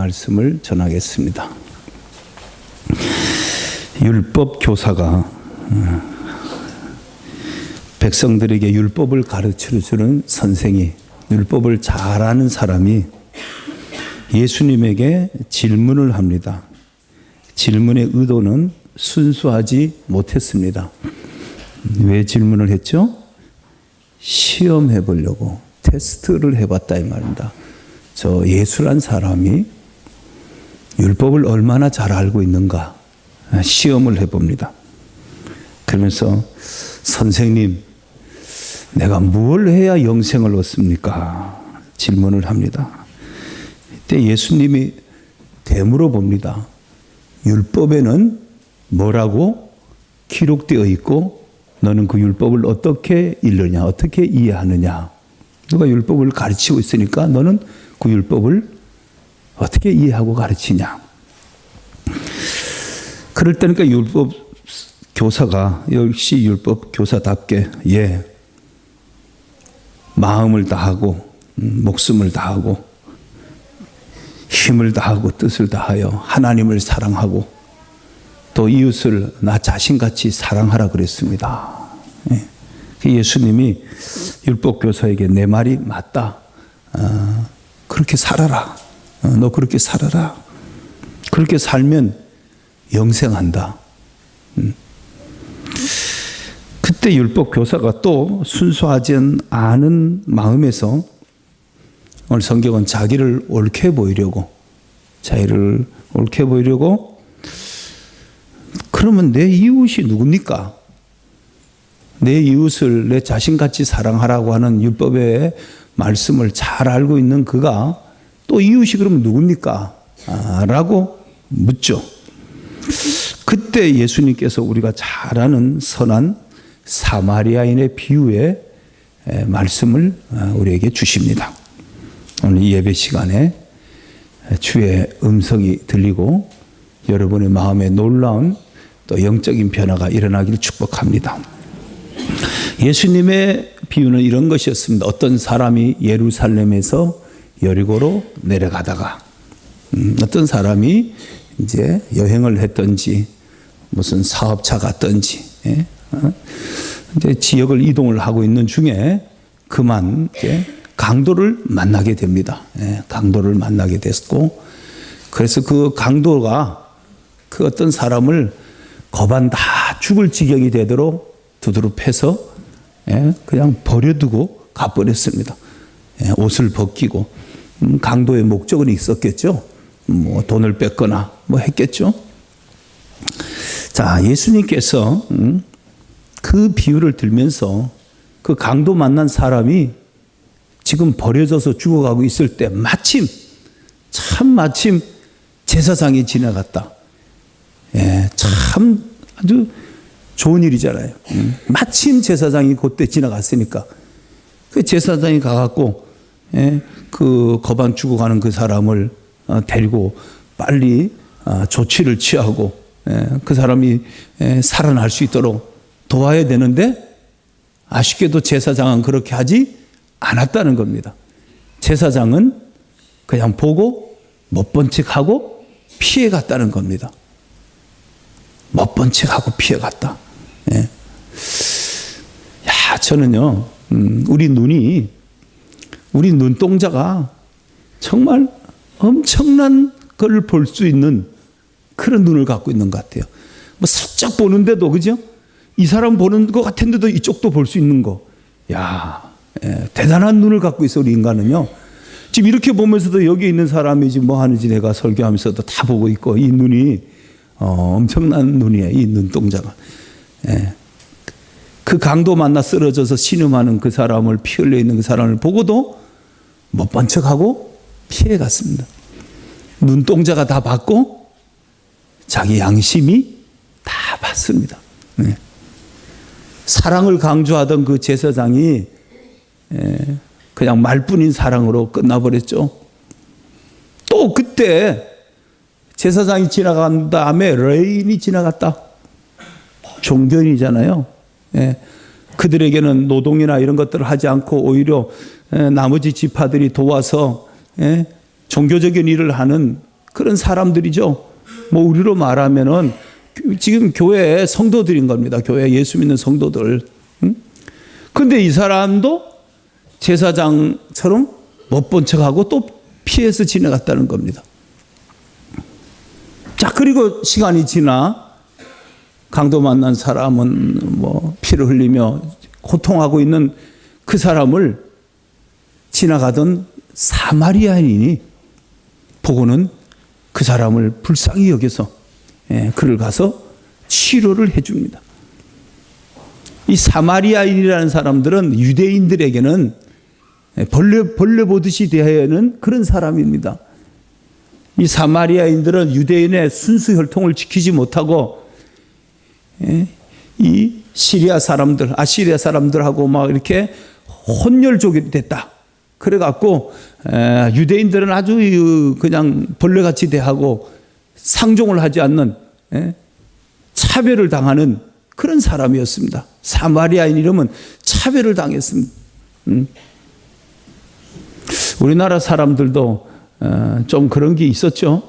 말씀을 전하겠습니다. 율법 교사가 백성들에게 율법을 가르쳐주는 선생이, 율법을 잘 아는 사람이 예수님에게 질문을 합니다. 질문의 의도는 순수하지 못했습니다. 왜 질문을 했죠? 시험해 보려고, 테스트를 해봤다 이 말입니다. 저 예수란 사람이 율법을 얼마나 잘 알고 있는가 시험을 해봅니다. 그러면서 선생님, 내가 뭘 해야 영생을 얻습니까? 질문을 합니다. 이때 예수님이 되물어 봅니다. 율법에는 뭐라고 기록되어 있고 너는 그 율법을 어떻게 읽느냐, 어떻게 이해하느냐. 누가 율법을 가르치고 있으니까 너는 그 율법을 어떻게 이해하고 가르치냐. 그럴 때니까 율법 교사가 역시 율법 교사답게 마음을 다하고 목숨을 다하고 힘을 다하고 뜻을 다하여 하나님을 사랑하고 또 이웃을 나 자신같이 사랑하라 그랬습니다. 예수님이 율법 교사에게 내 말이 맞다. 그렇게 살아라. 너 그렇게 살아라. 그렇게 살면 영생한다. 그때 율법 교사가 또 순수하지 않은 마음에서 오늘 성경은 자기를 옳게 보이려고 그러면 내 이웃이 누굽니까? 내 이웃을 내 자신같이 사랑하라고 하는 율법의 말씀을 잘 알고 있는 그가 또 이웃이 그러면 누굽니까? 라고 묻죠. 그때 예수님께서 우리가 잘 아는 선한 사마리아인의 비유의 말씀을 우리에게 주십니다. 오늘 이 예배 시간에 주의 음성이 들리고 여러분의 마음에 놀라운 또 영적인 변화가 일어나기를 축복합니다. 예수님의 비유는 이런 것이었습니다. 어떤 사람이 예루살렘에서 여리고로 내려가다가 어떤 사람이 이제 여행을 했든지 무슨 사업차 갔든지 이제 지역을 이동을 하고 있는 중에 그만 강도를 만나게 됩니다. 강도를 만나게 됐고, 그래서 그 강도가 그 어떤 사람을 거반 다 죽을 지경이 되도록 두드러 패서 그냥 버려두고 가버렸습니다. 옷을 벗기고. 강도의 목적은 있었겠죠. 뭐 돈을 뺏거나 뭐 했겠죠. 자, 예수님께서 그 비유를 들면서 그 강도 만난 사람이 지금 버려져서 죽어가고 있을 때 마침 제사장이 지나갔다. 참 아주 좋은 일이잖아요. 마침 제사장이 그때 지나갔으니까 그 제사장이 가갖고 그 거반 죽어가는 그 사람을 데리고 빨리 조치를 취하고 그 사람이 살아날 수 있도록 도와야 되는데 아쉽게도 제사장은 그렇게 하지 않았다는 겁니다. 제사장은 그냥 보고 못 본 척하고 피해갔다는 겁니다. 못 본 척하고 피해갔다. 저는요, 우리 눈동자가 정말 엄청난 걸 볼 수 있는 그런 눈을 갖고 있는 것 같아요. 뭐 살짝 보는데도, 그죠? 이 사람 보는 것 같은데도 이쪽도 볼 수 있는 거. 대단한 눈을 갖고 있어, 우리 인간은요. 지금 이렇게 보면서도 여기 있는 사람이 지금 뭐 하는지 내가 설교하면서도 다 보고 있고, 이 눈이 엄청난 눈이에요, 이 눈동자가. 그 강도 만나 쓰러져서 신음하는 그 사람을, 피 흘려 있는 그 사람을 보고도 못 본 척하고 피해 갔습니다. 눈동자가 다 봤고 자기 양심이 다 봤습니다. 사랑을 강조하던 그 제사장이 그냥 말뿐인 사랑으로 끝나버렸죠. 또 그때 제사장이 지나간 다음에 레인이 지나갔다. 종교인이잖아요. 그들에게는 노동이나 이런 것들을 하지 않고 오히려 나머지 지파들이 도와서 종교적인 일을 하는 그런 사람들이죠. 뭐 우리로 말하면은 지금 교회 성도들인 겁니다. 교회 예수 믿는 성도들. 근데 이 사람도 제사장처럼 못 본 척하고 또 피해서 지나갔다는 겁니다. 자, 그리고 시간이 지나 강도 만난 사람은 뭐 피를 흘리며 고통하고 있는 그 사람을 지나가던 사마리아인이 보고는 그 사람을 불쌍히 여겨서 그를 가서 치료를 해줍니다. 이 사마리아인이라는 사람들은 유대인들에게는 벌레 보듯이 대하는 그런 사람입니다. 이 사마리아인들은 유대인의 순수 혈통을 지키지 못하고 이 시리아 사람들, 아시리아 사람들하고 막 이렇게 혼혈족이 됐다. 그래갖고 유대인들은 아주 그냥 벌레같이 대하고 상종을 하지 않는 차별을 당하는 그런 사람이었습니다. 사마리아인 이름은 차별을 당했습니다. 우리나라 사람들도 좀 그런 게 있었죠.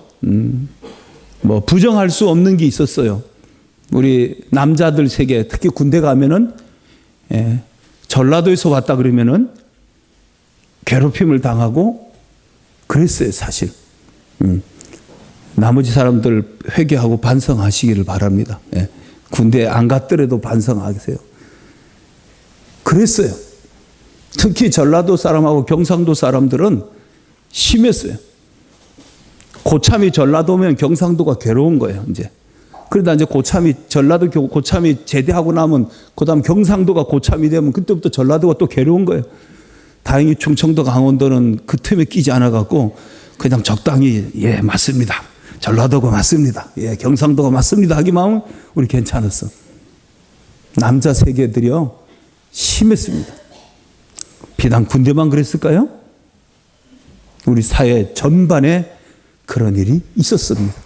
뭐 부정할 수 없는 게 있었어요. 우리 남자들 세계, 특히 군대 가면은 전라도에서 왔다 그러면은 괴롭힘을 당하고 그랬어요, 사실. 나머지 사람들 회개하고 반성하시기를 바랍니다. 군대 안 갔더라도 반성하세요. 그랬어요. 특히 전라도 사람하고 경상도 사람들은 심했어요. 고참이 전라도면 경상도가 괴로운 거예요, 이제. 그러다 이제 전라도 고참이 제대하고 나면 그다음 경상도가 고참이 되면 그때부터 전라도가 또 괴로운 거예요. 다행히 충청도 강원도는 그 틈에 끼지 않아갖고 그냥 적당히 예 맞습니다. 전라도가 맞습니다. 예 경상도가 맞습니다. 하기만 하면 우리 괜찮았어. 남자 세계들이요 심했습니다. 비단 군대만 그랬을까요? 우리 사회 전반에 그런 일이 있었습니다.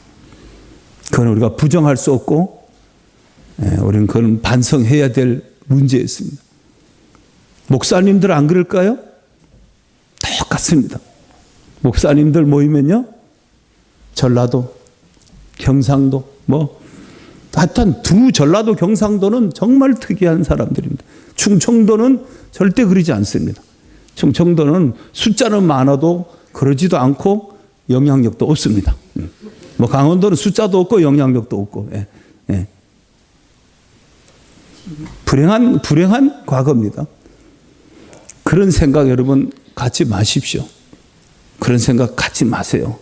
그건 우리가 부정할 수 없고 우리는 그건 반성해야 될 문제였습니다. 목사님들 안 그럴까요? 똑같습니다. 목사님들 모이면요 전라도, 경상도 하여튼 전라도, 경상도는 정말 특이한 사람들입니다. 충청도는 절대 그러지 않습니다. 충청도는 숫자는 많아도 그러지도 않고 영향력도 없습니다. 뭐 강원도는 숫자도 없고 영향력도 없고 불행한 과거입니다. 그런 생각 여러분 갖지 마십시오. 그런 생각 갖지 마세요.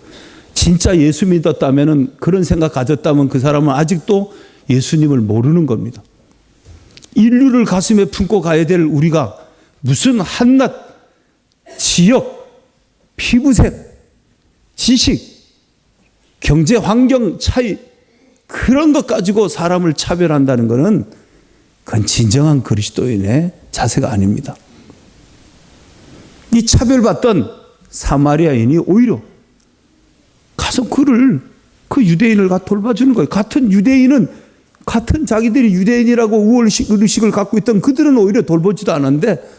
진짜 예수 믿었다면 그런 생각 가졌다면 그 사람은 아직도 예수님을 모르는 겁니다. 인류를 가슴에 품고 가야 될 우리가 무슨 한낱 지역, 피부색, 지식, 경제 환경 차이 그런 것 가지고 사람을 차별한다는 것은 그건 진정한 그리스도인의 자세가 아닙니다. 이 차별받던 사마리아인이 오히려 가서 그 유대인을 돌봐주는 거예요. 같은 자기들이 유대인이라고 우월의식을 갖고 있던 그들은 오히려 돌보지도 않았는데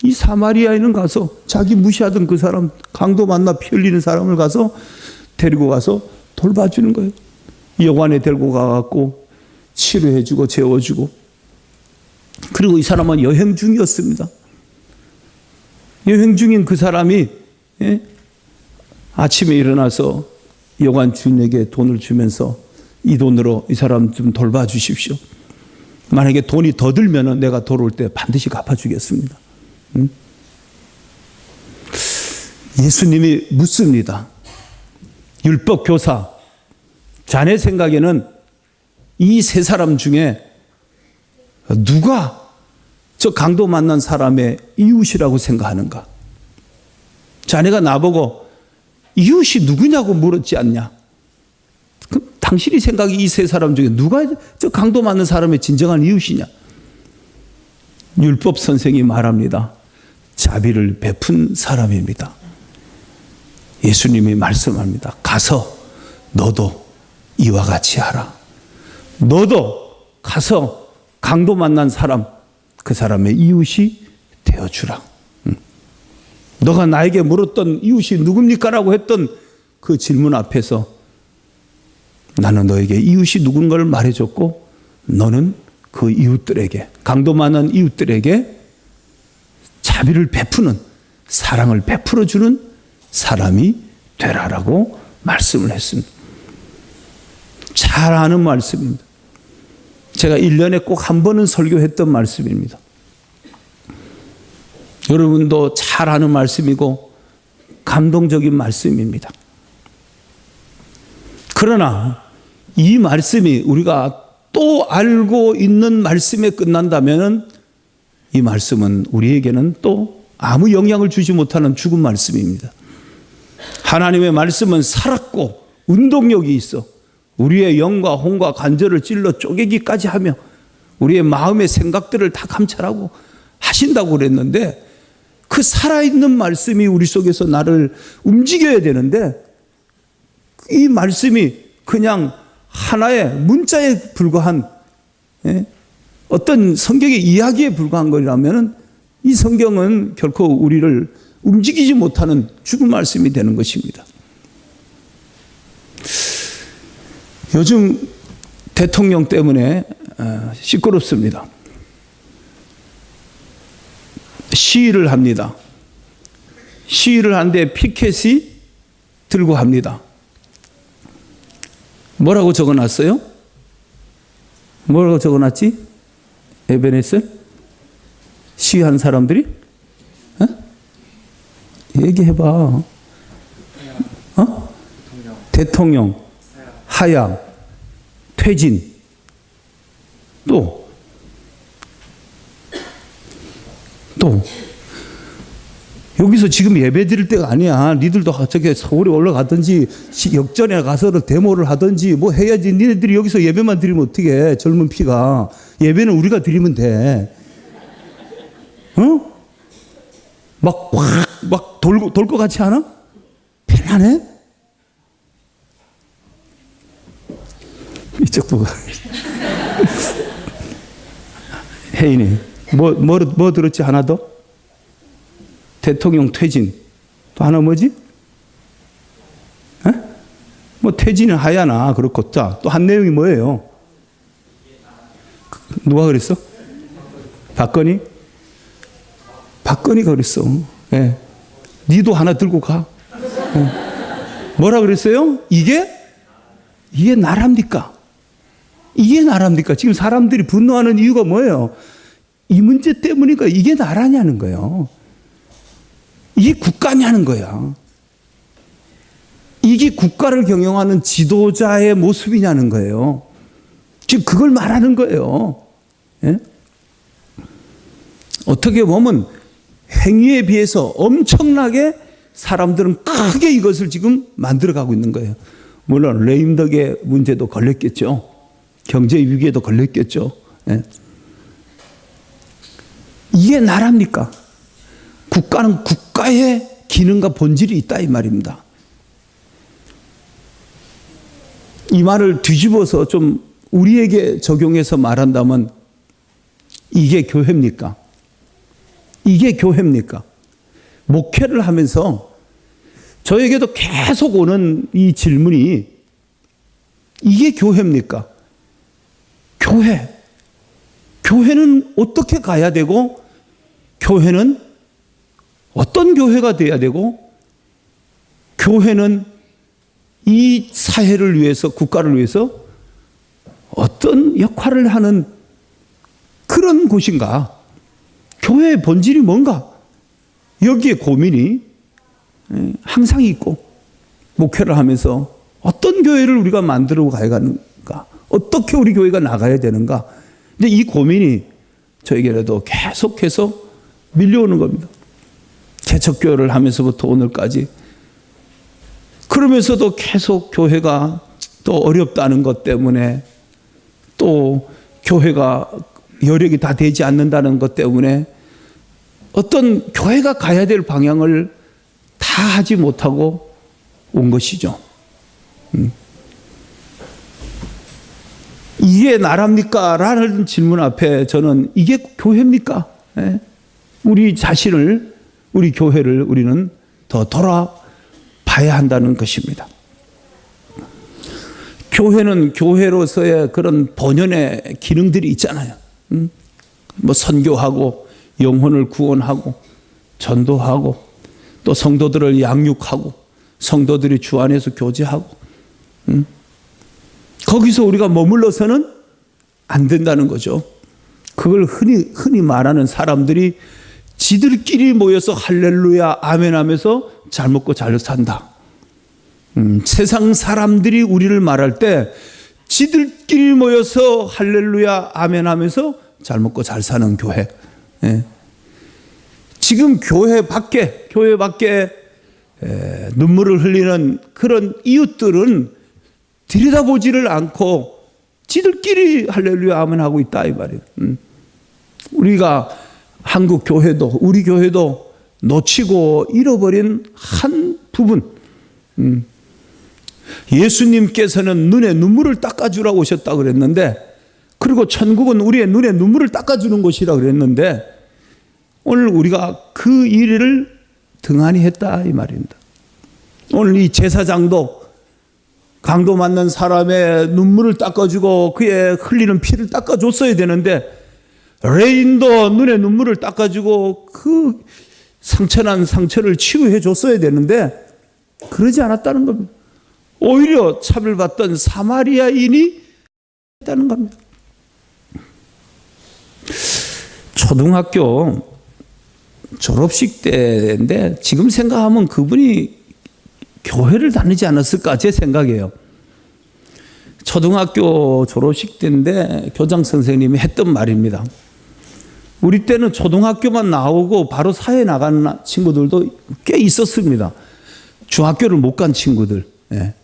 이 사마리아인은 가서 자기 무시하던 그 사람, 강도 만나 피 흘리는 사람을 가서 데리고 가서 돌봐주는 거예요. 여관에 데리고 가갖고 치료해주고 재워주고. 그리고 이 사람은 여행 중이었습니다. 여행 중인 그 사람이 아침에 일어나서 여관 주인에게 돈을 주면서 이 돈으로 이 사람 좀 돌봐주십시오. 만약에 돈이 더 들면 내가 돌아올 때 반드시 갚아주겠습니다. 예수님이 묻습니다. 율법 교사, 자네 생각에는 이 세 사람 중에 누가 저 강도 만난 사람의 이웃이라고 생각하는가? 자네가 나보고 이웃이 누구냐고 물었지 않냐? 그럼 당신이 생각이 이 세 사람 중에 누가 저 강도 만난 사람의 진정한 이웃이냐? 율법 선생이 말합니다. 자비를 베푼 사람입니다. 예수님이 말씀합니다. 가서 너도 이와 같이 하라. 너도 가서 강도 만난 사람, 그 사람의 이웃이 되어주라. 너가 나에게 물었던 이웃이 누굽니까? 라고 했던 그 질문 앞에서 나는 너에게 이웃이 누군가를 말해줬고 너는 그 이웃들에게, 강도 많은 이웃들에게 자비를 베푸는, 사랑을 베풀어주는 사람이 되라라고 말씀을 했습니다. 잘 아는 말씀입니다. 제가 1년에 꼭 한 번은 설교했던 말씀입니다. 여러분도 잘 아는 말씀이고 감동적인 말씀입니다. 그러나 이 말씀이 우리가 또 알고 있는 말씀에 끝난다면 이 말씀은 우리에게는 또 아무 영향을 주지 못하는 죽은 말씀입니다. 하나님의 말씀은 살았고 운동력이 있어 우리의 영과 혼과 관절을 찔러 쪼개기까지 하며 우리의 마음의 생각들을 다 감찰하고 하신다고 그랬는데 그 살아있는 말씀이 우리 속에서 나를 움직여야 되는데 이 말씀이 그냥 하나의 문자에 불과한 어떤 성경의 이야기에 불과한 거라면 이 성경은 결코 우리를 움직이지 못하는 죽은 말씀이 되는 것입니다. 요즘 대통령 때문에 시끄럽습니다. 시위를 합니다. 시위를 하는데 피켓이 들고 합니다. 뭐라고 적어놨어요? 뭐라고 적어놨지? 에베네셀? 시위한 사람들이? 어? 얘기해봐. 어? 대통령, 하향, 퇴진, 또 여기서 지금 예배 드릴 때가 아니야. 니들도 저기 서울에 올라가든지 역전에 가서 데모를 하든지 뭐 해야지. 니네들이 여기서 예배만 드리면 어떻게 해? 젊은 피가. 예배는 우리가 드리면 돼. 어? 막 돌 것 같지 않아? 편안해? 이쪽 보고. 혜인이 뭐 들었지? 하나 더? 대통령 퇴진. 또 하나 뭐지? 에? 뭐 퇴진은 하야나 그렇고. 자, 또 한 내용이 뭐예요? 누가 그랬어? 박건희가 그랬어. 예. 니도 하나 들고 가. 뭐라 그랬어요? 이게 나랍니까? 이게 나랍니까? 지금 사람들이 분노하는 이유가 뭐예요? 이 문제 때문이니까 이게 나라냐는 거예요. 이게 국가냐는 거야. 이게 국가를 경영하는 지도자의 모습이냐는 거예요. 지금 그걸 말하는 거예요. 예? 어떻게 보면 행위에 비해서 엄청나게 사람들은 크게 이것을 지금 만들어가고 있는 거예요. 물론 레임덕의 문제도 걸렸겠죠. 경제 위기에도 걸렸겠죠. 예. 이게 나랍니까? 국가는 국가의 기능과 본질이 있다 이 말입니다. 이 말을 뒤집어서 좀 우리에게 적용해서 말한다면 이게 교회입니까? 이게 교회입니까? 목회를 하면서 저에게도 계속 오는 이 질문이 이게 교회입니까? 교회는 어떻게 가야 되고 교회는 어떤 교회가 돼야 되고 교회는 이 사회를 위해서 국가를 위해서 어떤 역할을 하는 그런 곳인가? 교회의 본질이 뭔가? 여기에 고민이 항상 있고 목회를 하면서 어떤 교회를 우리가 만들어 가야 하는가? 어떻게 우리 교회가 나가야 되는가? 근데 이 고민이 저에게라도 계속해서 밀려오는 겁니다. 개척교회를 하면서부터 오늘까지. 그러면서도 계속 교회가 또 어렵다는 것 때문에 또 교회가 여력이 다 되지 않는다는 것 때문에 어떤 교회가 가야 될 방향을 다 하지 못하고 온 것이죠. 이게 나랍니까? 라는 질문 앞에 저는 이게 교회입니까? 우리 자신을, 우리 교회를 우리는 더 돌아봐야 봐야 한다는 것입니다. 교회는 교회로서의 그런 본연의 기능들이 있잖아요. 뭐 선교하고 영혼을 구원하고 전도하고 또 성도들을 양육하고 성도들이 주 안에서 교제하고 거기서 우리가 머물러서는 안 된다는 거죠. 그걸 흔히 말하는 사람들이 지들끼리 모여서 할렐루야 아멘 하면서 잘 먹고 잘 산다. 세상 사람들이 우리를 말할 때 지들끼리 모여서 할렐루야 아멘 하면서 잘 먹고 잘 사는 교회. 예. 지금 교회 밖에 눈물을 흘리는 그런 이웃들은 들여다보지를 않고 지들끼리 할렐루야 아멘 하고 있다 이 말이에요. 우리가 한국 교회도 우리 교회도 놓치고 잃어버린 한 부분. 예수님께서는 눈에 눈물을 닦아주라고 오셨다고 그랬는데, 그리고 천국은 우리의 눈에 눈물을 닦아주는 곳이라고 그랬는데, 오늘 우리가 그 일을 등한히 했다 이 말입니다. 오늘 이 제사장도 강도 맞는 사람의 눈물을 닦아주고 그의 흘리는 피를 닦아줬어야 되는데, 레인도 눈에 눈물을 닦아주고 그 상처난 상처를 치유해 줬어야 되는데 그러지 않았다는 겁니다. 오히려 차별받던 사마리아인이 했다는 겁니다. 초등학교 졸업식 때인데 지금 생각하면 그분이 교회를 다니지 않았을까 제 생각이에요. 초등학교 졸업식 때인데 교장 선생님이 했던 말입니다. 우리 때는 초등학교만 나오고 바로 사회에 나가는 친구들도 꽤 있었습니다. 중학교를 못 간 친구들. 예.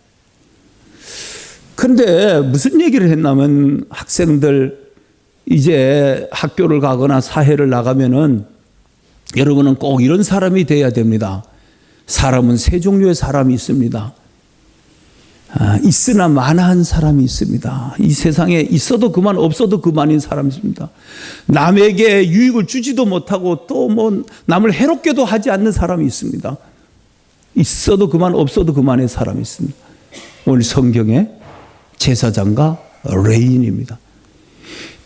그런데 무슨 얘기를 했냐면 학생들 이제 학교를 가거나 사회를 나가면은 여러분은 꼭 이런 사람이 돼야 됩니다. 사람은 세 종류의 사람이 있습니다. 있으나 마나한 사람이 있습니다. 이 세상에 있어도 그만 없어도 그만인 사람이 있습니다. 남에게 유익을 주지도 못하고 또 뭐 남을 해롭게도 하지 않는 사람이 있습니다. 있어도 그만 없어도 그만의 사람이 있습니다. 오늘 성경에 제사장과 레인입니다.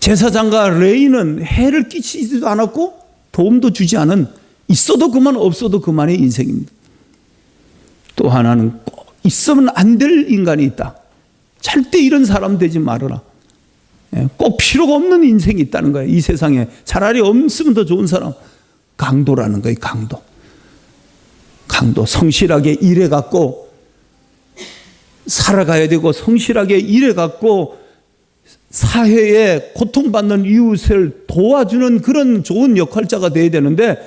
제사장과 레인은 해를 끼치지도 않았고 도움도 주지 않은 있어도 그만 없어도 그만의 인생입니다. 또 하나는 꼭 있으면 안 될 인간이 있다. 절대 이런 사람 되지 말아라. 꼭 필요가 없는 인생이 있다는 거예요. 이 세상에 차라리 없으면 더 좋은 사람. 강도라는 거예요. 강도. 성실하게 일해갖고 살아가야 되고 성실하게 일해갖고 사회에 고통받는 이웃을 도와주는 그런 좋은 역할자가 돼야 되는데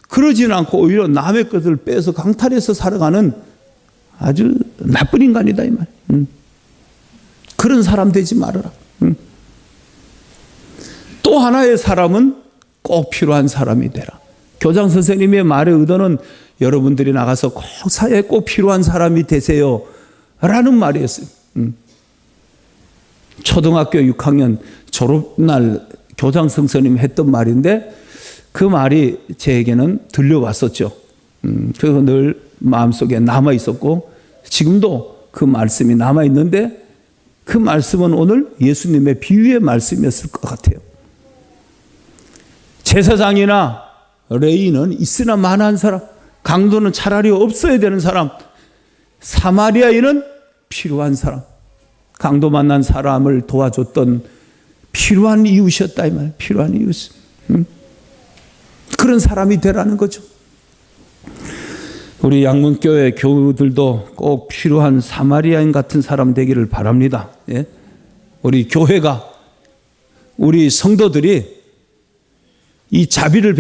그러지는 않고 오히려 남의 것을 빼서 강탈해서 살아가는 아주 나쁜 인간이다 이 말. 그런 사람 되지 말아라. 또 하나의 사람은 꼭 필요한 사람이 되라. 교장 선생님의 말의 의도는 여러분들이 나가서 꼭 사회에 꼭 필요한 사람이 되세요 라는 말이었어요. 초등학교 6학년 졸업날 교장 선생님이 했던 말인데 그 말이 제게는 들려왔었죠. 그래서 늘 마음속에 남아 있었고 지금도 그 말씀이 남아 있는데 그 말씀은 오늘 예수님의 비유의 말씀이었을 것 같아요. 제사장이나 레위인은 있으나 마나한 사람, 강도는 차라리 없어야 되는 사람, 사마리아인은 필요한 사람, 강도 만난 사람을 도와줬던 필요한 이웃이었다 이 말. 필요한 이웃. 그런 사람이 되라는 거죠. 우리 양문교회 교우들도 꼭 필요한 사마리아인 같은 사람 되기를 바랍니다. 예? 우리 교회가 우리 성도들이 이 자비를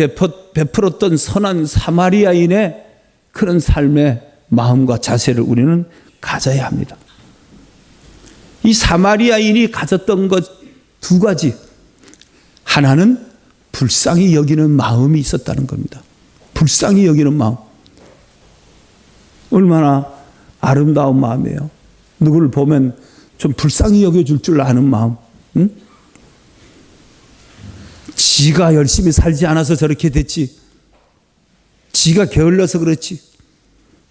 베풀었던 선한 사마리아인의 그런 삶의 마음과 자세를 우리는 가져야 합니다. 이 사마리아인이 가졌던 것 두 가지. 하나는 불쌍히 여기는 마음이 있었다는 겁니다. 불쌍히 여기는 마음. 얼마나 아름다운 마음이에요. 누구를 보면 좀 불쌍히 여겨줄 줄 아는 마음. 응? 지가 열심히 살지 않아서 저렇게 됐지. 지가 게을러서 그렇지.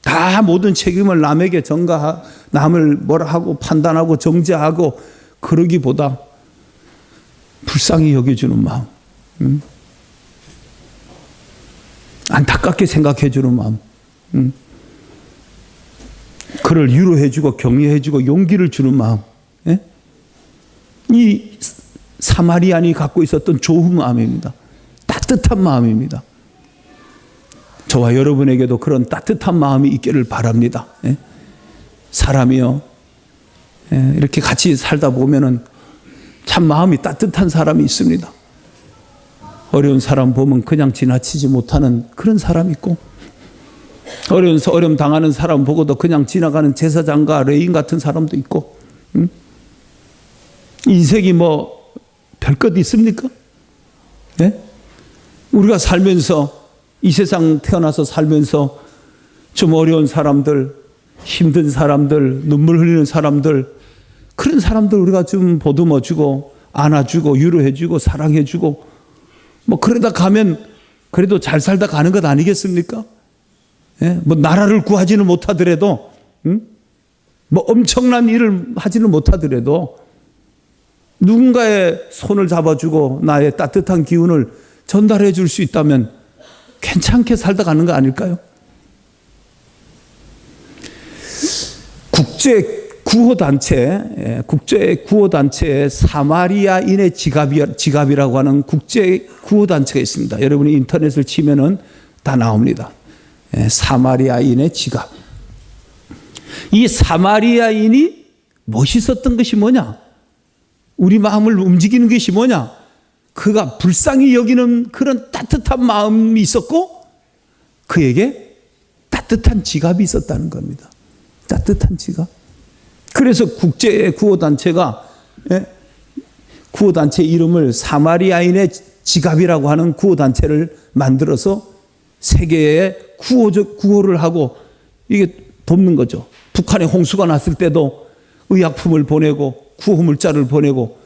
다 모든 책임을 남에게 남을 뭐라 하고 판단하고 정죄하고 그러기보다 불쌍히 여겨주는 마음, 안타깝게 생각해주는 마음, 그를 위로해주고 격려해주고 용기를 주는 마음, 예? 이 사마리안이 갖고 있었던 좋은 마음입니다. 따뜻한 마음입니다. 저와 여러분에게도 그런 따뜻한 마음이 있기를 바랍니다. 예? 사람이요, 예, 이렇게 같이 살다 보면은 참 마음이 따뜻한 사람이 있습니다. 어려운 사람 보면 그냥 지나치지 못하는 그런 사람이 있고, 어려움 당하는 사람 보고도 그냥 지나가는 제사장과 레인 같은 사람도 있고, 인생이 뭐 별것 있습니까? 예? 우리가 살면서 이 세상 태어나서 살면서 좀 어려운 사람들, 힘든 사람들, 눈물 흘리는 사람들, 그런 사람들 우리가 좀 보듬어주고 안아주고 위로해주고 사랑해주고 뭐 그러다 가면 그래도 잘 살다 가는 것 아니겠습니까? 예? 뭐 나라를 구하지는 못하더라도, 뭐 엄청난 일을 하지는 못하더라도 누군가의 손을 잡아주고 나의 따뜻한 기운을 전달해 줄 수 있다면 괜찮게 살다 가는 거 아닐까요? 국제구호단체에 사마리아인의 지갑이라고 하는 국제구호단체가 있습니다. 여러분이 인터넷을 치면은 다 나옵니다. 사마리아인의 지갑. 이 사마리아인이 멋있었던 것이 뭐냐? 우리 마음을 움직이는 것이 뭐냐? 그가 불쌍히 여기는 그런 따뜻한 마음이 있었고 그에게 따뜻한 지갑이 있었다는 겁니다. 따뜻한 지갑. 그래서 국제구호단체가 구호단체 이름을 사마리아인의 지갑이라고 하는 구호단체를 만들어서 세계에 구호를 하고 이게 돕는 거죠. 북한에 홍수가 났을 때도 의약품을 보내고 구호물자를 보내고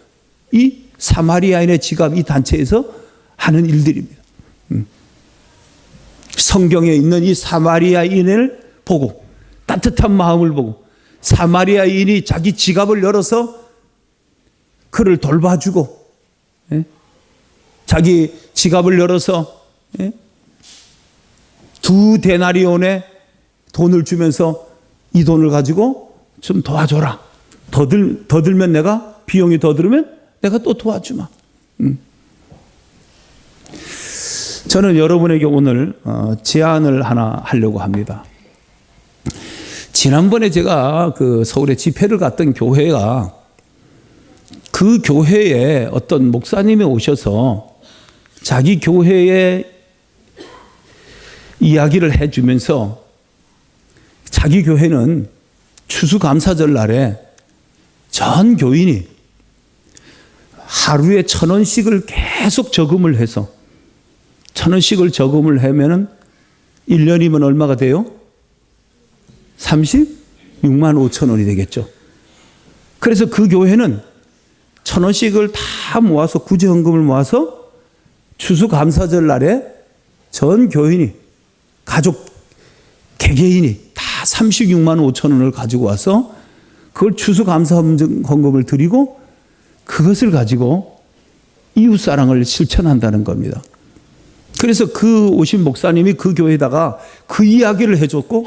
이 사마리아인의 지갑 이 단체에서 하는 일들입니다. 성경에 있는 이 사마리아인을 보고 따뜻한 마음을 보고 사마리아인이 자기 지갑을 열어서 그를 돌봐주고 자기 지갑을 열어서 2데나리온의 돈을 주면서 이 돈을 가지고 좀 도와줘라. 더 들면 내가 비용이 더 들으면 내가 또 도와주마. 저는 여러분에게 오늘 제안을 하나 하려고 합니다. 지난번에 제가 그 서울에 집회를 갔던 교회가 그 교회에 어떤 목사님이 오셔서 자기 교회에 이야기를 해주면서 자기 교회는 추수감사절 날에 전 교인이 하루에 1,000원씩을 계속 저금을 해서 1,000원씩을 저금을 하면은 1년이면 얼마가 돼요? 36만 5천 원이 되겠죠. 그래서 그 교회는 1,000원씩을 다 모아서 구제헌금을 모아서 추수감사절 날에 전 교인이 가족 개개인이 다 36만 5천 원을 가지고 와서 그걸 추수감사헌금을 드리고 그것을 가지고 이웃사랑을 실천한다는 겁니다. 그래서 그 오신 목사님이 그 교회에다가 그 이야기를 해줬고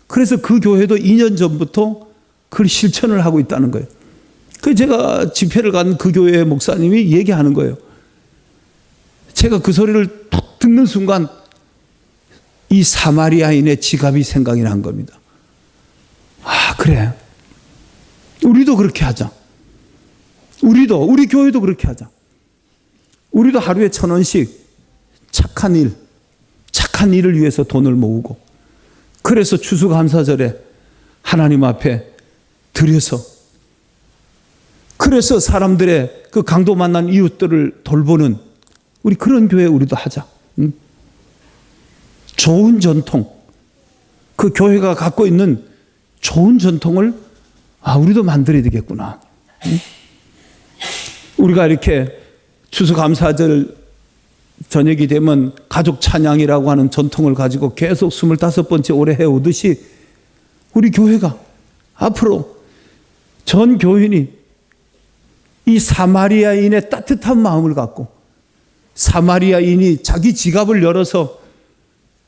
그래서 그 교회도 2년 전부터 그걸 실천을 하고 있다는 거예요. 그래서 제가 집회를 간 그 교회의 목사님이 얘기하는 거예요. 제가 그 소리를 톡 듣는 순간 이 사마리아인의 지갑이 생각이 난 겁니다. 아, 그래. 우리도 그렇게 하자. 우리 교회도 그렇게 하자. 우리도 하루에 1,000원씩 착한 일을 위해서 돈을 모으고 그래서 추수감사절에 하나님 앞에 드려서 그래서 사람들의 그 강도 만난 이웃들을 돌보는 우리 그런 교회 우리도 하자. 좋은 전통, 그 교회가 갖고 있는 좋은 전통을 우리도 만들어야 되겠구나. 우리가 이렇게 추수감사절 저녁이 되면 가족 찬양이라고 하는 전통을 가지고 계속 25번째 올해 해오듯이 우리 교회가 앞으로 전 교인이 이 사마리아인의 따뜻한 마음을 갖고 사마리아인이 자기 지갑을 열어서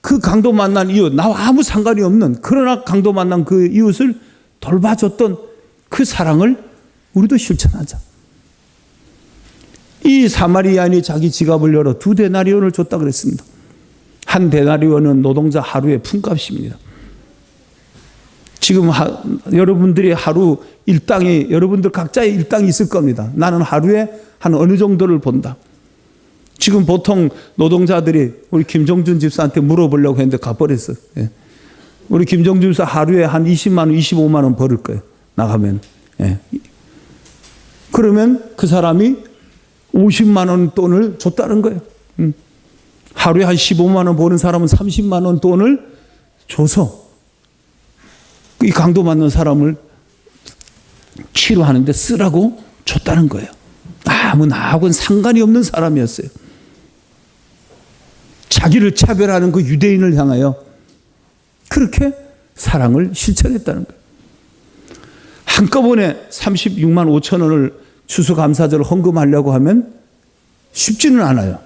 그 강도 만난 이웃, 나와 아무 상관이 없는 그러나 강도 만난 그 이웃을 돌봐줬던 그 사랑을 우리도 실천하자. 이 사마리아인이 자기 지갑을 열어 2데나리온을 줬다 그랬습니다. 1데나리온은 노동자 하루의 품값입니다. 지금 여러분들이 하루 일당이 여러분들 각자의 일당이 있을 겁니다. 나는 하루에 한 어느 정도를 본다. 지금 보통 노동자들이 우리 김종준 집사한테 물어보려고 했는데 가버렸어요. 예. 우리 김종준 집사 하루에 한 20만 원, 25만 원 벌을 거예요. 나가면. 예. 그러면 그 사람이 50만 원 돈을 줬다는 거예요. 하루에 한 15만 원 버는 사람은 30만 원 돈을 줘서 이 강도 맞는 사람을 치료하는데 쓰라고 줬다는 거예요. 아무 나하고는 상관이 없는 사람이었어요. 자기를 차별하는 그 유대인을 향하여 그렇게 사랑을 실천했다는 거예요. 한꺼번에 36만 5천 원을 추수감사절을 헌금하려고 하면 쉽지는 않아요.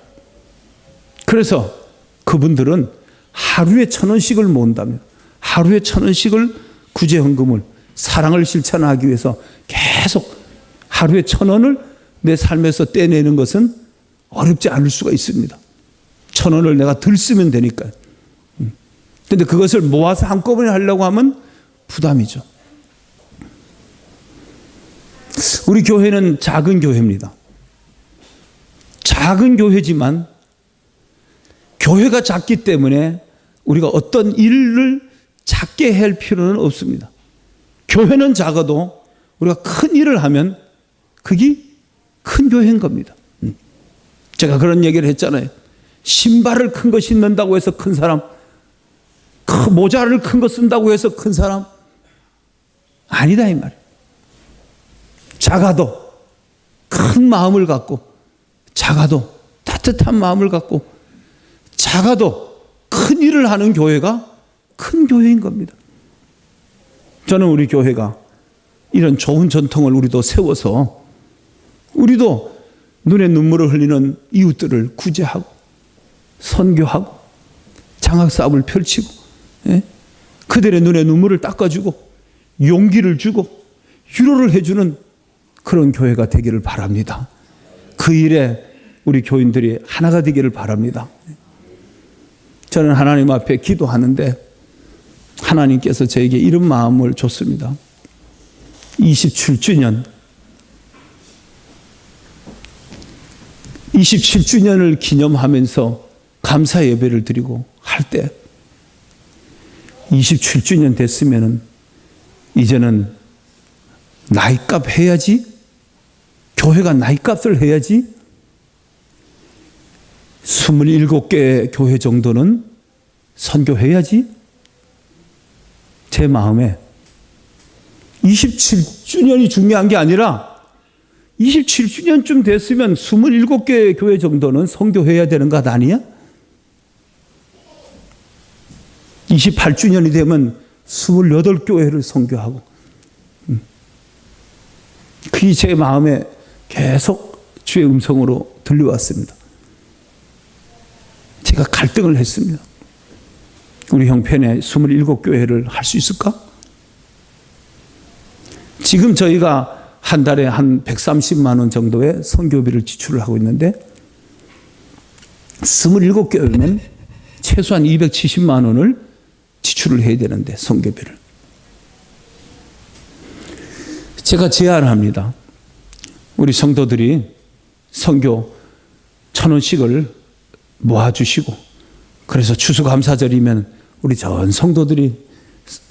그래서 그분들은 하루에 1,000원씩을 모은다면 하루에 1,000원씩을 구제헌금을 사랑을 실천하기 위해서 계속 하루에 1,000원을 내 삶에서 떼내는 것은 어렵지 않을 수가 있습니다. 1,000원을 내가 덜 쓰면 되니까요. 그런데 그것을 모아서 한꺼번에 하려고 하면 부담이죠. 우리 교회는 작은 교회입니다. 작은 교회지만 교회가 작기 때문에 우리가 어떤 일을 작게 할 필요는 없습니다. 교회는 작아도 우리가 큰 일을 하면 그게 큰 교회인 겁니다. 제가 그런 얘기를 했잖아요. 신발을 큰 거 신는다고 해서 큰 사람, 모자를 큰 거 쓴다고 해서 큰 사람 아니다 이 말이에요. 작아도 큰 마음을 갖고, 작아도 따뜻한 마음을 갖고, 작아도 큰 일을 하는 교회가 큰 교회인 겁니다. 저는 우리 교회가 이런 좋은 전통을 우리도 세워서 우리도 눈에 눈물을 흘리는 이웃들을 구제하고 선교하고 장학사업을 펼치고, 예? 그들의 눈에 눈물을 닦아주고 용기를 주고 위로를 해주는 그런 교회가 되기를 바랍니다. 그 일에 우리 교인들이 하나가 되기를 바랍니다. 저는 하나님 앞에 기도하는데 하나님께서 저에게 이런 마음을 줬습니다. 27주년을 기념하면서 감사 예배를 드리고 할 때 27주년 됐으면은 이제는 나이값 해야지, 교회가 나이값을 해야지, 27개의 교회 정도는 선교해야지. 제 마음에 27주년이 중요한 게 아니라 27주년쯤 됐으면 27개의 교회 정도는 선교해야 되는 것 아니야? 28주년이 되면 28교회를 선교하고, 그게 제 마음에 계속 주의 음성으로 들려왔습니다. 제가 갈등을 했습니다. 우리 형편에 27교회를 할 수 있을까? 지금 저희가 한 달에 한 130만 원 정도의 선교비를 지출을 하고 있는데 27교회면 최소한 270만 원을 지출을 해야 되는데, 선교비를. 제가 제안합니다. 우리 성도들이 선교 1,000원씩을 모아주시고, 그래서 추수감사절이면 우리 전 성도들이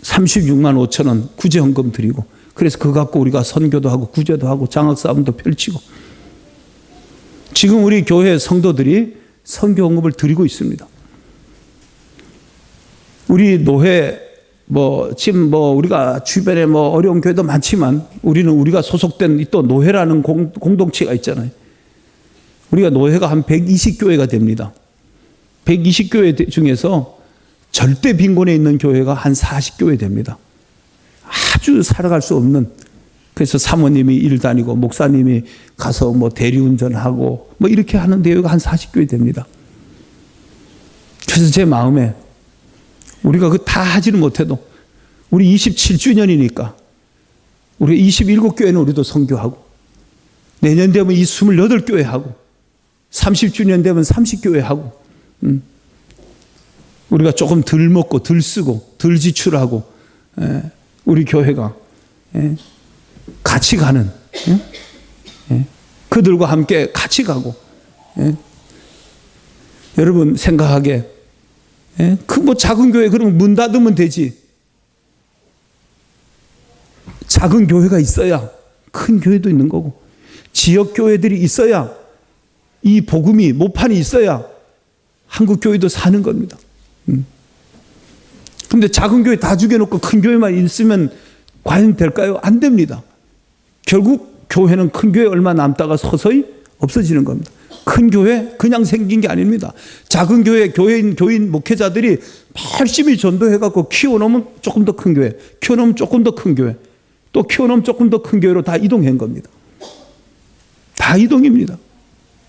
36만 5천 원 구제헌금 드리고, 그래서 그거 갖고 우리가 선교도 하고 구제도 하고 장학사업도 펼치고, 지금 우리 교회 성도들이 선교헌금을 드리고 있습니다. 우리 노회 지금 우리가 주변에 어려운 교회도 많지만 우리는 우리가 소속된 또 노회라는 공동체가 있잖아요. 우리가 노회가 한 120교회가 됩니다. 120교회 중에서 절대 빈곤에 있는 교회가 한 40교회 됩니다. 아주 살아갈 수 없는, 그래서 사모님이 일 다니고 목사님이 가서 뭐 대리운전하고 뭐 이렇게 하는 대회가 한 40교회 됩니다. 그래서 제 마음에 우리가 그 다 하지는 못해도 우리 27주년이니까 우리 27교회는 우리도 선교하고, 내년 되면 이 28교회 하고, 30주년 되면 30교회 하고, 우리가 조금 덜 먹고 덜 쓰고 덜 지출하고, 우리 교회가 같이 가는, 그들과 함께 같이 가고, 여러분 생각하게 그 뭐 작은 교회 그러면 문 닫으면 되지. 작은 교회가 있어야 큰 교회도 있는 거고, 지역 교회들이 있어야 이 복음이 모판이 있어야 한국 교회도 사는 겁니다. 근데 작은 교회 다 죽여놓고 큰 교회만 있으면 과연 될까요? 안 됩니다. 결국 교회는 큰 교회 얼마 남다가 서서히 없어지는 겁니다. 큰 교회 그냥 생긴 게 아닙니다. 작은 교회 교인 목회자들이 열심히 전도해갖고 키워놓으면 조금 더 큰 교회, 키워놓으면 조금 더 큰 교회, 또 키워놓으면 조금 더 큰 교회로 다 이동한 겁니다. 다 이동입니다.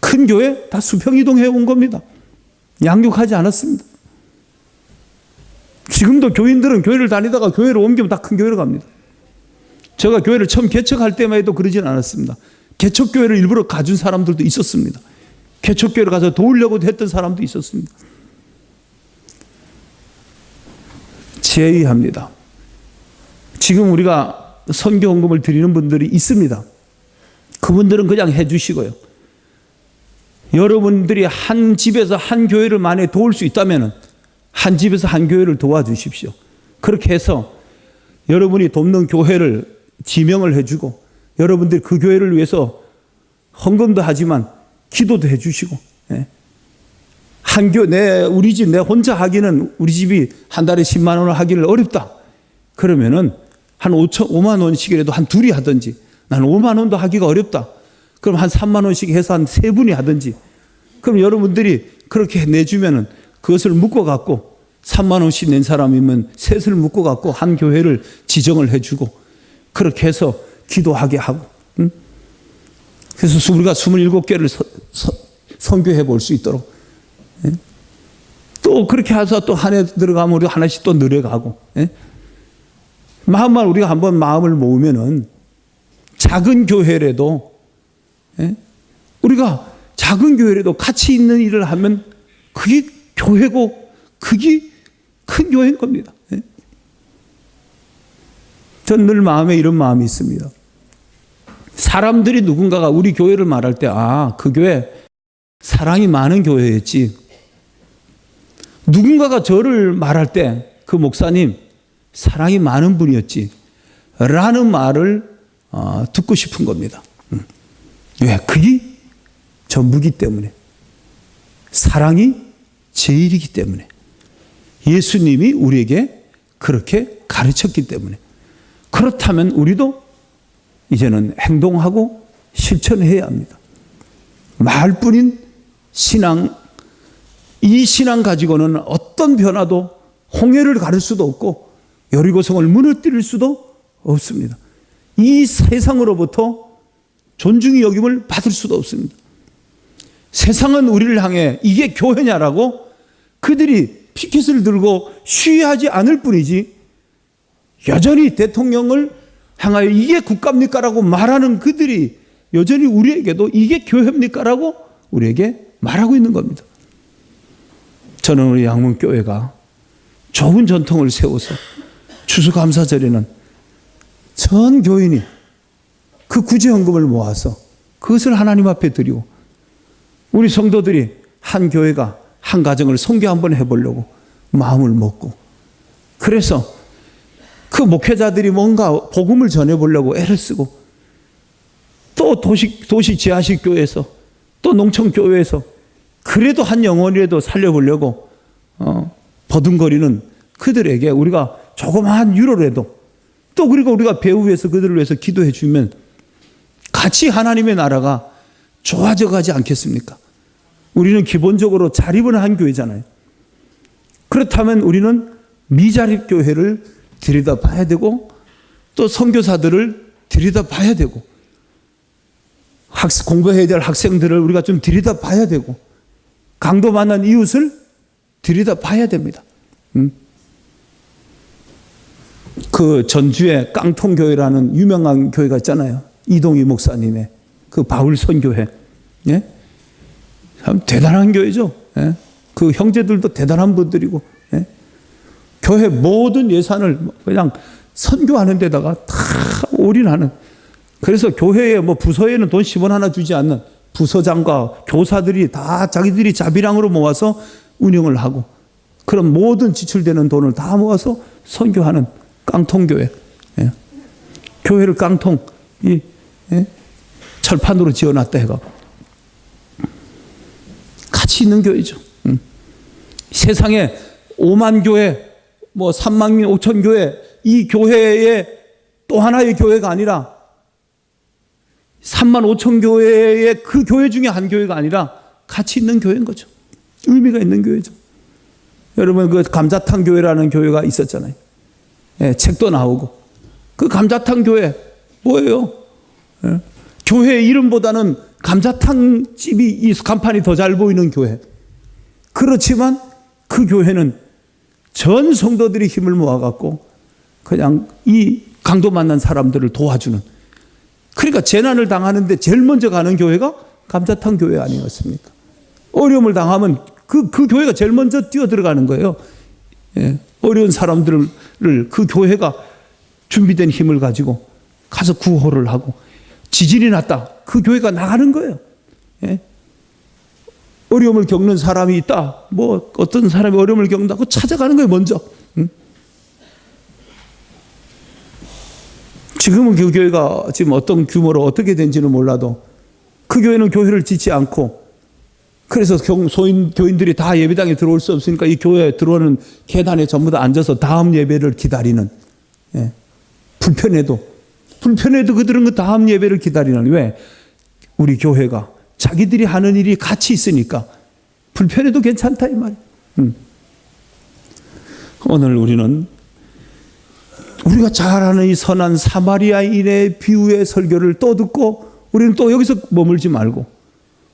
큰 교회 다 수평 이동해 온 겁니다. 양육하지 않았습니다. 지금도 교인들은 교회를 다니다가 교회를 옮기면 다 큰 교회로 갑니다. 제가 교회를 처음 개척할 때만 해도 그러진 않았습니다. 개척교회를 일부러 가준 사람들도 있었습니다. 개척교회를 가서 도우려고 했던 사람도 있었습니다. 제의합니다. 지금 우리가 선교 헌금을 드리는 분들이 있습니다. 그분들은 그냥 해주시고요. 여러분들이 한 집에서 한 교회를 만에 도울 수 있다면 한 집에서 한 교회를 도와주십시오. 그렇게 해서 여러분이 돕는 교회를 지명을 해주고, 여러분들이 그 교회를 위해서 헌금도 하지만 기도도 해주시고, 우리 집 내 혼자 하기는, 우리 집이 한 달에 10만 원을 하기를 어렵다. 그러면은 한 5만 원씩이라도 한 둘이 하든지, 나는 5만 원도 하기가 어렵다. 그럼 한 3만 원씩 해서 한 3분이 하든지, 그럼 여러분들이 그렇게 내주면은 그것을 묶어갖고 3만 원씩 낸 사람이면 셋을 묶어갖고 한 교회를 지정을 해주고, 그렇게 해서 기도하게 하고, 그래서 우리가 27개를 선교해 볼 수 있도록, 또 그렇게 해서 또 한 해 들어가면 우리 하나씩 또 늘어가고, 마음만 우리가 한번 마음을 모으면은 작은 교회라도, 우리가 작은 교회라도 가치 있는 일을 하면 그게 교회고 그게 큰 교회인 겁니다. 전 늘 마음에 이런 마음이 있습니다. 사람들이 누군가가 우리 교회를 말할 때, 그 교회 사랑이 많은 교회였지. 누군가가 저를 말할 때, 그 목사님 사랑이 많은 분이었지 라는 말을 듣고 싶은 겁니다. 왜? 그게 전부기 때문에, 사랑이 제일이기 때문에, 예수님이 우리에게 그렇게 가르쳤기 때문에. 그렇다면 우리도 이제는 행동하고 실천해야 합니다. 말뿐인 신앙, 이 신앙 가지고는 어떤 변화도, 홍해를 가를 수도 없고 여리고성을 무너뜨릴 수도 없습니다. 이 세상으로부터 존중의 여김을 받을 수도 없습니다. 세상은 우리를 향해 이게 교회냐라고 그들이 피켓을 들고 시위하지 않을 뿐이지, 여전히 대통령을 향하여 이게 국가입니까라고 말하는 그들이 여전히 우리에게도 이게 교회입니까라고 우리에게 말하고 있는 겁니다. 저는 우리 양문교회가 좋은 전통을 세워서 추수감사절에는 전 교인이 그 구제헌금을 모아서 그것을 하나님 앞에 드리고, 우리 성도들이 한 교회가 한 가정을 선교 한번 해보려고 마음을 먹고, 그래서 그 목회자들이 뭔가 복음을 전해보려고 애를 쓰고, 또 도시 지하식 교회에서, 또 농촌 교회에서 그래도 한 영혼이라도 살려보려고 버둥거리는 그들에게 우리가 조그마한 유로라도, 또 그리고 우리가 배우 위해서 그들을 위해서 기도해 주면 같이 하나님의 나라가 좋아져 가지 않겠습니까? 우리는 기본적으로 자립을 한 교회잖아요. 그렇다면 우리는 미자립 교회를 들여다봐야 되고 또 선교사들을 들여다봐야 되고 공부해야 될 학생들을 우리가 좀 들여다봐야 되고 강도 만난 이웃을 들여다봐야 됩니다. 그 전주에 깡통교회라는 유명한 교회가 있잖아요. 이동희 목사님의 그 바울 선교회. 예? 참 대단한 교회죠. 예? 그 형제들도 대단한 분들이고, 예? 교회 모든 예산을 그냥 선교하는 데다가 다 올인하는. 그래서 교회에 뭐 부서에는 돈 10원 하나 주지 않는 부서장과 교사들이 다 자기들이 자비량으로 모아서 운영을 하고, 그런 모든 지출되는 돈을 다 모아서 선교하는 깡통교회. 예. 교회를 깡통, 철판으로 지어놨다 해가지고. 가치 있는 교회죠. 세상에 5만 교회, 뭐 3만 5천 교회, 이 교회의 또 하나의 교회가 아니라 3만 5천 교회의 그 교회 중에 한 교회가 아니라 가치 있는 교회인 거죠. 의미가 있는 교회죠. 여러분, 그 감자탕 교회라는 교회가 있었잖아요. 예, 책도 나오고. 그 감자탕 교회 뭐예요? 예, 교회 이름보다는 감자탕 집이 이 간판이 더 잘 보이는 교회. 그렇지만 그 교회는 전 성도들이 힘을 모아갖고 그냥 이 강도 만난 사람들을 도와주는. 그러니까 재난을 당하는데 제일 먼저 가는 교회가 감자탕 교회 아니었습니까? 어려움을 당하면 그 교회가 제일 먼저 뛰어들어가는 거예요. 예, 어려운 사람들을 그 교회가 준비된 힘을 가지고 가서 구호를 하고, 지진이 났다, 그 교회가 나가는 거예요. 예? 어려움을 겪는 사람이 있다, 뭐 어떤 사람이 어려움을 겪는다고 찾아가는 거예요, 먼저. 지금은 그 교회가 지금 어떤 규모로 어떻게 된지는 몰라도 그 교회는 교회를 짓지 않고, 그래서 교인들이 다 예배당에 들어올 수 없으니까 이 교회에 들어오는 계단에 전부 다 앉아서 다음 예배를 기다리는. 예. 불편해도 그들은 그 다음 예배를 기다리는. 왜? 우리 교회가 자기들이 하는 일이 같이 있으니까 불편해도 괜찮다 이 말이에요. 오늘 우리는 우리가 잘 아는 이 선한 사마리아인의 비유의 설교를 또 듣고 우리는 또 여기서 머물지 말고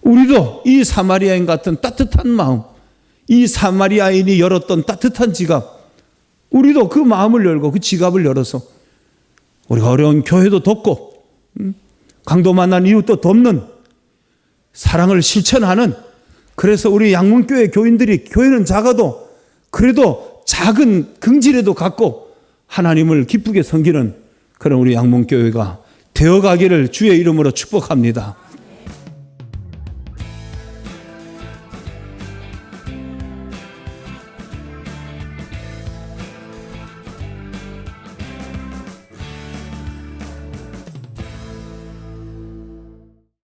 우리도 이 사마리아인 같은 따뜻한 마음, 이 사마리아인이 열었던 따뜻한 지갑, 우리도 그 마음을 열고 그 지갑을 열어서 우리가 어려운 교회도 돕고 강도 만난 이웃도 돕는 사랑을 실천하는, 그래서 우리 양문교회 교인들이 교회는 작아도 그래도 작은 긍지라도 갖고 하나님을 기쁘게 섬기는 그런 우리 양문교회가 되어가기를 주의 이름으로 축복합니다.